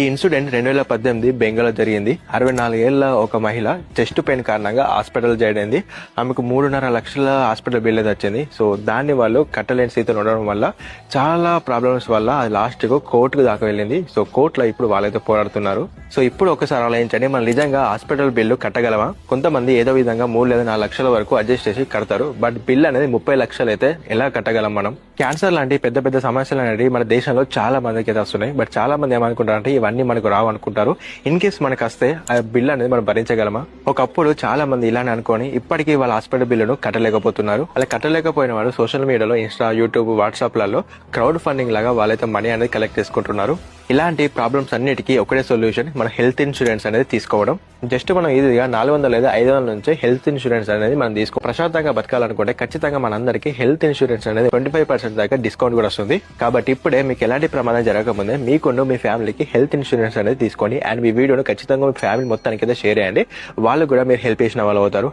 ఈ ఇన్సిడెంట్ 2018 బెంగాల్లో జరిగింది. 64 ఏళ్ల ఒక మహిళ చెస్ట్ పెయిన్ కారణంగా హాస్పిటల్ జాయిన్ అయింది. ఆమెకు 3.5 లక్షల హాస్పిటల్ బిల్ వచ్చింది. సో దాన్ని వాళ్ళు కట్టలేని స్థితిలో ఉండడం వల్ల చాలా ప్రాబ్లమ్స్ వల్ల అది లాస్ట్ కు కోర్టుకు దాకా వెళ్ళింది. సో కోర్టులో ఇప్పుడు వాళ్ళైతే పోరాడుతున్నారు. సో ఇప్పుడు ఒకసారి ఆలోచించండి, మనం నిజంగా హాస్పిటల్ బిల్లు కట్టగలమా? కొంతమంది ఏదో విధంగా 3 లేదా 4 లక్షల వరకు అడ్జస్ట్ చేసి కడతారు. బట్ బిల్ అనేది 30 లక్షలు అయితే ఎలా కట్టగలం మనం? క్యాన్సర్ లాంటి పెద్ద పెద్ద సమస్యలు అనేవి మన దేశంలో చాలా మందికి అయితే వస్తున్నాయి. బట్ చాలా మంది ఏమనుకుంటారంటే ఇవన్నీ మనకు రావు అనుకుంటారు. ఇన్ కేస్ మనకు వస్తే ఆ బిల్ అనేది మనం భరించగలమా? ఒకప్పుడు చాలా మంది ఇలానే అనుకొని ఇప్పటికీ వాళ్ళ హాస్పిటల్ బిల్లును కట్టలేకపోతున్నారు. అలా కట్టలేకపోయిన వారు సోషల్ మీడియాలో, ఇన్స్టా, యూట్యూబ్, వాట్సాప్ లలో క్రౌడ్ ఫండింగ్ లాగా వాళ్ళైతే మనీ అనేది కలెక్ట్ చేసుకుంటున్నారు. ఇలాంటి ప్రాబ్లమ్స్ అన్నిటికీ ఒకటే సొల్యూషన్, మన హెల్త్ ఇన్సూరెన్స్ అనేది తీసుకోవడం. జస్ట్ మనం ఈజీగా 400 లేదా 500 నుంచి హెల్త్ ఇన్సూరెన్స్ అనేది మనం ప్రశాంతంగా బతకాలనుకుంటే ఖచ్చితంగా మనందరికీ హెల్త్ ఇన్సూరెన్స్ అనేది 25% దాకా డిస్కౌంట్ కూడా వస్తుంది. కాబట్టి ఇప్పుడే మీకు ఎలాంటి ప్రమాదం జరగకముందే మీకున్న మీ ఫ్యామిలీకి హెల్త్ ఇన్సూరెన్స్ అనేది తీసుకోండి. అండ్ మీ వీడియోను ఖచ్చితంగా మీ ఫ్యామిలీ మొత్తానికి అయితే షేర్ చేయండి. వాళ్ళు కూడా మీరు హెల్ప్ చేసిన వాళ్ళు అవుతారు.